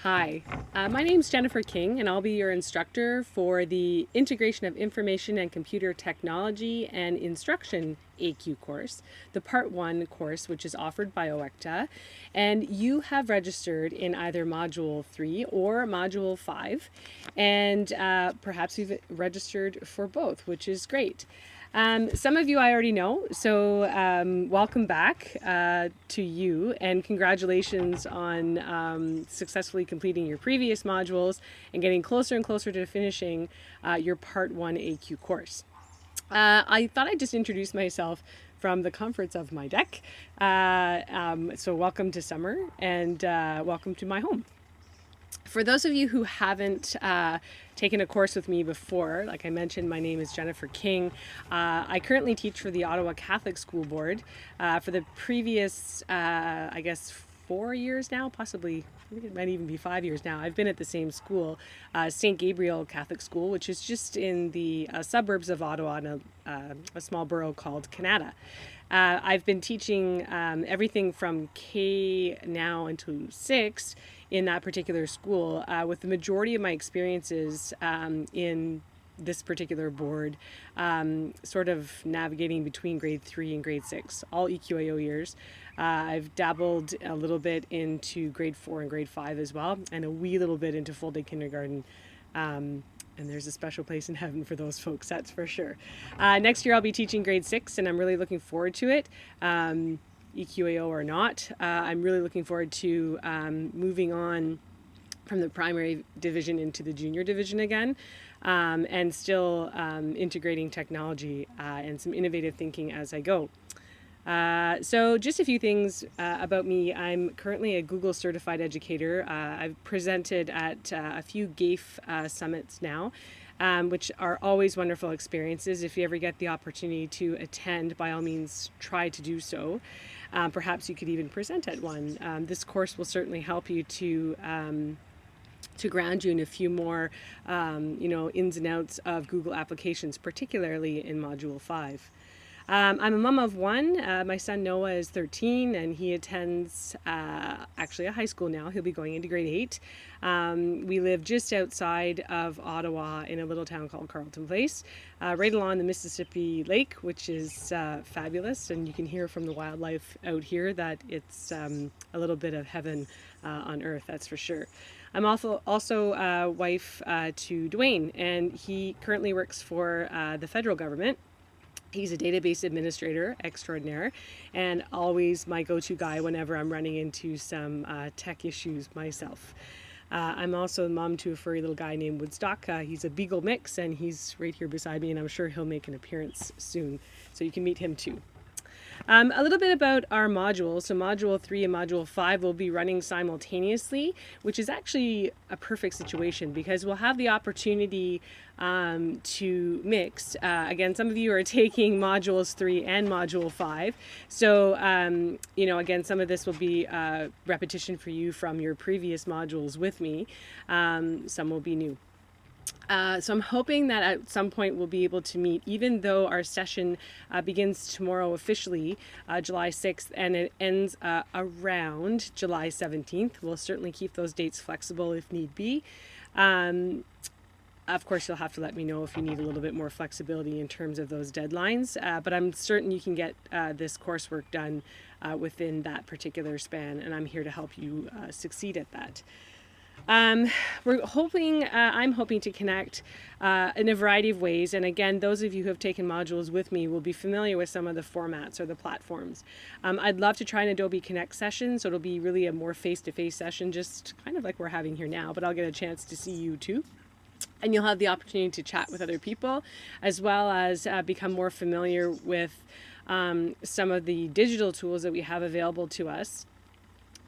Hi, my name's Jennifer King, and I'll be your instructor for the Integration of Information and Computer Technology and Instruction AQ course, the Part 1 course, which is offered by IICTI. And you have registered in either Module 3 or Module 5, and perhaps you've registered for both, which is great. Some of you I already know, so welcome back to you, and congratulations on successfully completing your previous modules and getting closer and closer to finishing your Part 1 AQ course. I thought I'd just introduce myself from the comforts of my deck. So welcome to summer, and welcome to my home. For those of you who haven't taken a course with me before, like I mentioned, my name is Jennifer King. I currently teach for the Ottawa Catholic School Board for the previous, I guess, 4 years now, possibly, I think it might even be 5 years now. I've been at the same school, St. Gabriel Catholic School, which is just in the suburbs of Ottawa in a small borough called Canada. I've been teaching everything from K now into 6 in that particular school, with the majority of my experiences in this particular board, sort of navigating between grade 3 and grade 6, all EQAO years. I've dabbled a little bit into grade 4 and grade 5 as well, and a wee little bit into full day kindergarten. And there's a special place in heaven for those folks, that's for sure. Next year I'll be teaching grade 6, and I'm really looking forward to it. EQAO or not, I'm really looking forward to moving on from the primary division into the junior division again, and still integrating technology and some innovative thinking as I go. So just a few things about me. I'm currently a Google certified educator. I've presented at a few GAFE summits now, which are always wonderful experiences. If you ever get the opportunity to attend, by all means, try to do so. Perhaps you could even present at one. This course will certainly help you to ground you in a few more, ins and outs of Google applications, particularly in Module 5. I'm a mom of one. My son Noah is 13, and he attends actually a high school now. He'll be going into grade 8. We live just outside of Ottawa in a little town called Carleton Place, right along the Mississippi Lake, which is fabulous, and you can hear from the wildlife out here that it's a little bit of heaven on earth, that's for sure. I'm also wife to Dwayne, and he currently works for the federal government. He's a database administrator extraordinaire, and always my go-to guy whenever I'm running into some tech issues myself. I'm also mom to a furry little guy named Woodstock. He's a beagle mix, and he's right here beside me, and I'm sure he'll make an appearance soon, so you can meet him too. A little bit about our modules. So Module 3 and Module 5 will be running simultaneously, which is actually a perfect situation because we'll have the opportunity to mix. Again, some of you are taking Modules 3 and Module 5. So, again, some of this will be repetition for you from your previous modules with me. Some will be new. So I'm hoping that at some point we'll be able to meet, even though our session begins tomorrow officially, July 6th, and it ends around July 17th. We'll certainly keep those dates flexible if need be. Of course, you'll have to let me know if you need a little bit more flexibility in terms of those deadlines, but I'm certain you can get this coursework done within that particular span, and I'm here to help you succeed at that. I'm hoping to connect in a variety of ways, and again, those of you who have taken modules with me will be familiar with some of the formats or the platforms. I'd love to try an Adobe Connect session, so it'll be really a more face-to-face session, just kind of like we're having here now, but I'll get a chance to see you too. And you'll have the opportunity to chat with other people, as well as become more familiar with some of the digital tools that we have available to us,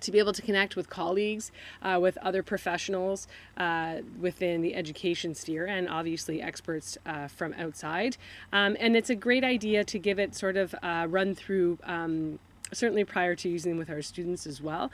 to be able to connect with colleagues, with other professionals within the education sphere, and obviously experts from outside. And it's a great idea to give it sort of run through, certainly prior to using them with our students as well.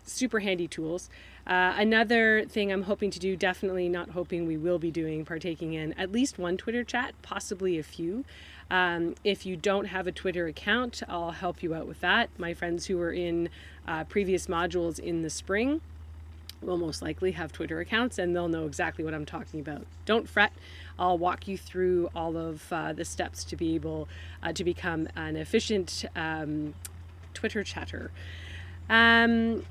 Super handy tools. Another thing I'm hoping to do, definitely not hoping, we will be doing, partaking in at least one Twitter chat, possibly a few. If you don't have a Twitter account, I'll help you out with that. My friends who were in previous modules in the spring will most likely have Twitter accounts, and they'll know exactly what I'm talking about. Don't fret. I'll walk you through all of the steps to be able to become an efficient Twitter chatter. I'm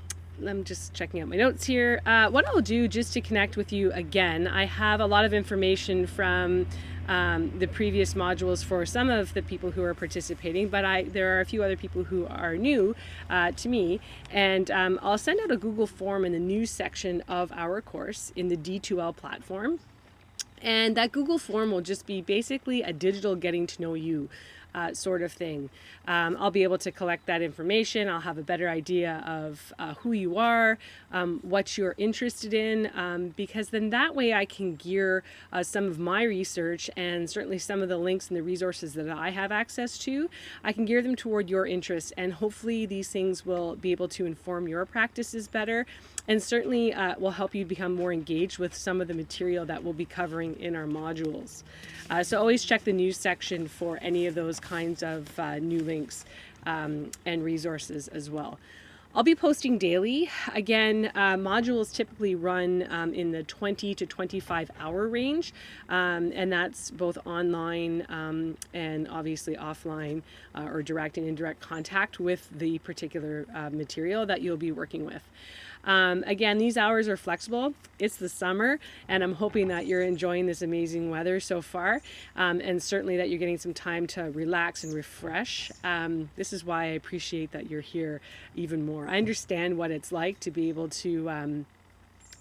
just checking out my notes here. What I'll do, just to connect with you again, I have a lot of information from the previous modules for some of the people who are participating, but there are a few other people who are new to me, and I'll send out a Google form in the news section of our course in the D2L platform. And that Google form will just be basically a digital getting to know you sort of thing. I'll be able to collect that information. I'll have a better idea of who you are, what you're interested in, because then that way I can gear some of my research and certainly some of the links and the resources that I have access to. I can gear them toward your interests, and hopefully these things will be able to inform your practices better, and certainly will help you become more engaged with some of the material that we'll be covering in our modules. So always check the news section for any of those kinds of new links and resources as well. I'll be posting daily. Again, modules typically run in the 20 to 25 hour range, and that's both online and obviously offline or direct and indirect contact with the particular material that you'll be working with. Again, these hours are flexible. It's the summer, and I'm hoping that you're enjoying this amazing weather so far, and certainly that you're getting some time to relax and refresh. This is why I appreciate that you're here even more. I understand what it's like to be able to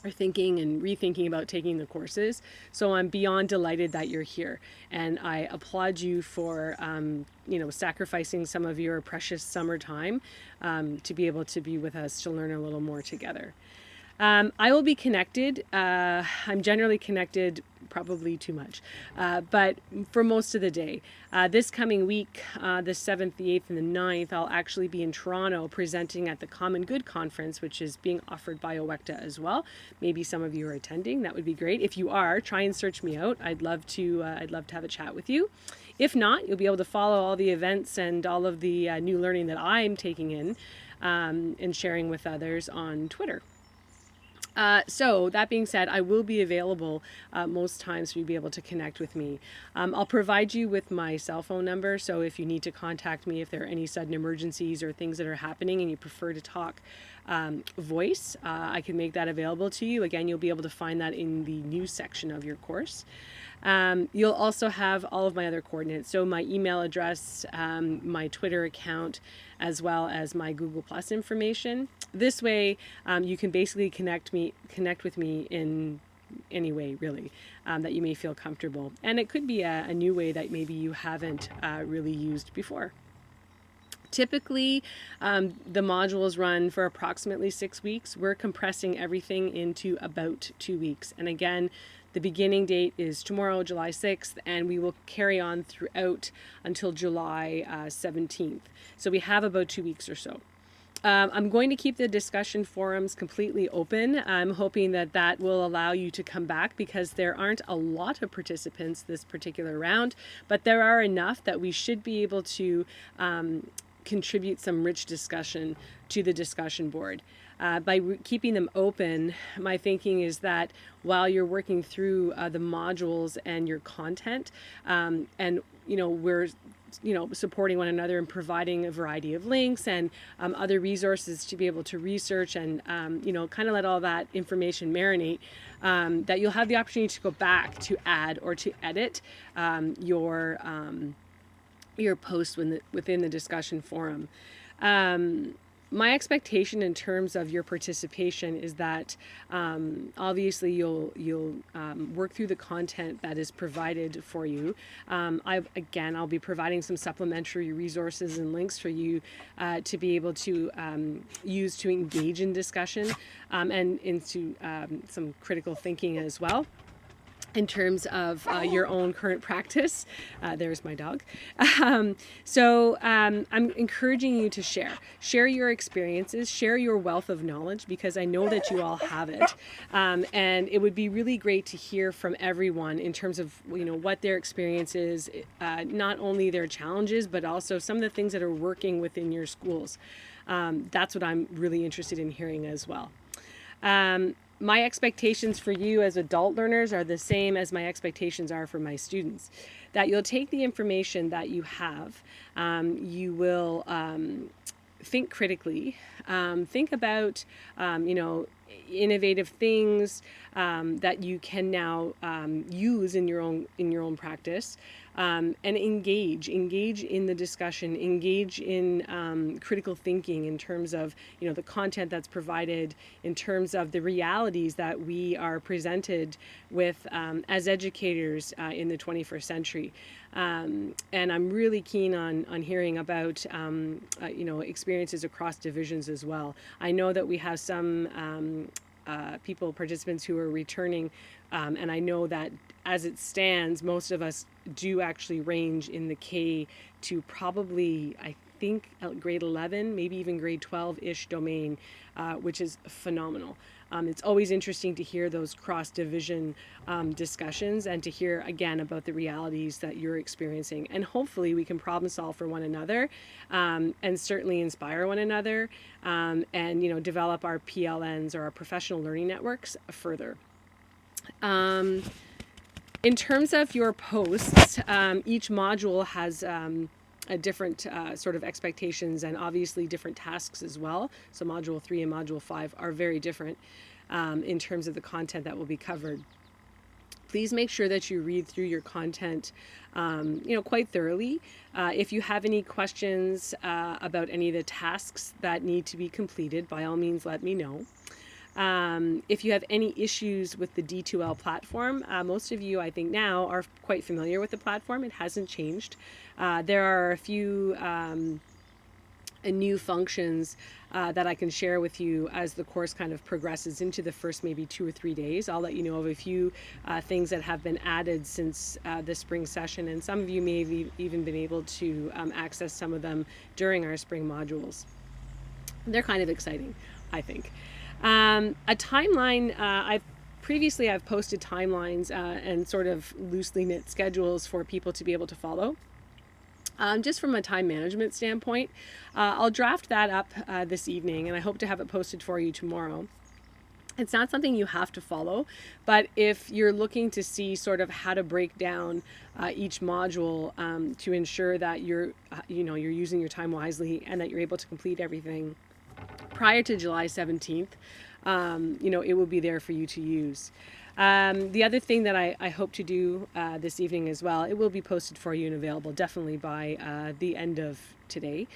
are thinking and rethinking about taking the courses. So I'm beyond delighted that you're here, and I applaud you for sacrificing some of your precious summer time to be able to be with us to learn a little more together. I will be connected. I'm generally connected, probably too much, but for most of the day. This coming week, the 7th, the 8th, and the 9th, I'll actually be in Toronto presenting at the Common Good Conference, which is being offered by IICTI as well. Maybe some of you are attending. That would be great. If you are, try and search me out. I'd love to have a chat with you. If not, you'll be able to follow all the events and all of the new learning that I'm taking in and sharing with others on Twitter. So that being said, I will be available most times for you to be able to connect with me. I'll provide you with my cell phone number, so if you need to contact me, if there are any sudden emergencies or things that are happening and you prefer to talk voice, I can make that available to you. Again, you'll be able to find that in the news section of your course. You'll also have all of my other coordinates, so my email address, my Twitter account, as well as my Google Plus information. This way, you can basically connect with me in any way, really, that you may feel comfortable. And it could be a new way that maybe you haven't really used before. Typically, the modules run for approximately 6 weeks. We're compressing everything into about 2 weeks. And again, the beginning date is tomorrow, July 6th, and we will carry on throughout until July 17th. So we have about 2 weeks or so. I'm going to keep the discussion forums completely open. I'm hoping that that will allow you to come back, because there aren't a lot of participants this particular round, but there are enough that we should be able to contribute some rich discussion to the discussion board. By keeping them open, my thinking is that while you're working through the modules and your content, and we're supporting one another and providing a variety of links and other resources to be able to research and kind of let all that information marinate, that you'll have the opportunity to go back to add or to edit your post within the discussion forum. My expectation in terms of your participation is that obviously you'll work through the content that is provided for you. I'll be providing some supplementary resources and links for you to be able to use to engage in discussion and into some critical thinking as well. In terms of your own current practice. There's my dog. So I'm encouraging you to share your experiences, share your wealth of knowledge, because I know that you all have it. And it would be really great to hear from everyone in terms of what their experience is, not only their challenges, but also some of the things that are working within your schools. That's what I'm really interested in hearing as well. My expectations for you as adult learners are the same as my expectations are for my students. That you'll take the information that you have, you will think critically, think about, innovative things that you can now use in your own practice, and engage in the discussion, engage in critical thinking in terms of the content that's provided, in terms of the realities that we are presented with as educators in the 21st century. And I'm really keen on hearing about experiences across divisions as well. I know that we have some participants who are returning, and I know that as it stands, most of us do actually range in the K to probably, I think, grade 11, maybe even grade 12-ish domain, which is phenomenal. It's always interesting to hear those cross-division discussions and to hear again about the realities that you're experiencing. And hopefully we can problem solve for one another, and certainly inspire one another, and develop our PLNs or our professional learning networks further. In terms of your posts, each module has a different sort of expectations and obviously different tasks as well. So Module 3 and Module 5 are very different in terms of the content that will be covered. Please make sure that you read through your content quite thoroughly. If you have any questions about any of the tasks that need to be completed, by all means let me know. If you have any issues with the D2L platform, most of you, I think now, are quite familiar with the platform. It hasn't changed. There are a few new functions that I can share with you as the course kind of progresses into the first maybe 2 or 3 days. I'll let you know of a few things that have been added since the spring session, and some of you may have even been able to access some of them during our spring modules. They're kind of exciting, I think. A timeline, I've posted timelines and sort of loosely knit schedules for people to be able to follow. Just from a time management standpoint, I'll draft that up this evening, and I hope to have it posted for you tomorrow. It's not something you have to follow, but if you're looking to see sort of how to break down each module to ensure that you're using your time wisely and that you're able to complete everything prior to July 17th, it will be there for you to use. The other thing that I hope to do this evening as well, it will be posted for you and available definitely by the end of today.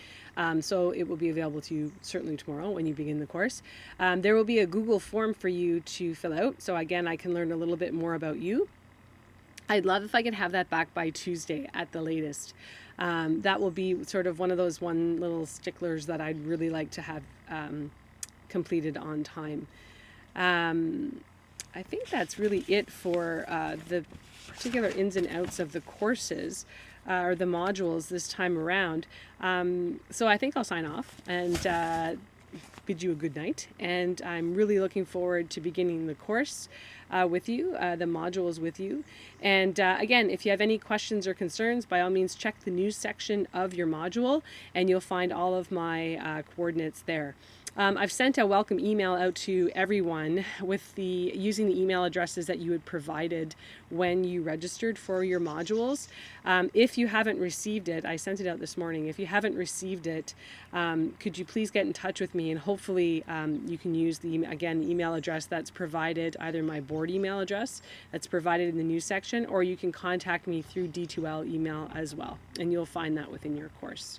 So it will be available to you certainly tomorrow when you begin the course. There will be a Google form for you to fill out. So again, I can learn a little bit more about you. I'd love if I could have that back by Tuesday at the latest. That will be sort of one of those little sticklers that I'd really like to have completed on time. I think that's really it for the particular ins and outs of the courses or the modules this time around. So I think I'll sign off and bid you a good night. And I'm really looking forward to beginning the course with you, the modules with you. And again, if you have any questions or concerns, by all means check the news section of your module and you'll find all of my coordinates there. I've sent a welcome email out to everyone with using the email addresses that you had provided when you registered for your modules. If you haven't received it, I sent it out this morning. If you haven't received it, could you please get in touch with me, and hopefully you can use the email address that's provided, either my board email address that's provided in the news section, or you can contact me through D2L email as well, and you'll find that within your course.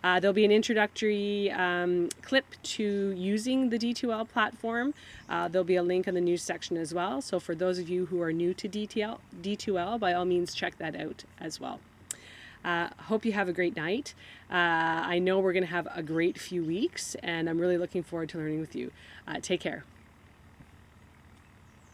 There'll be an introductory clip to using the D2L platform. There'll be a link in the news section as well. So for those of you who are new to D2L, by all means check that out as well. Hope you have a great night. I know we're going to have a great few weeks, and I'm really looking forward to learning with you. Take care.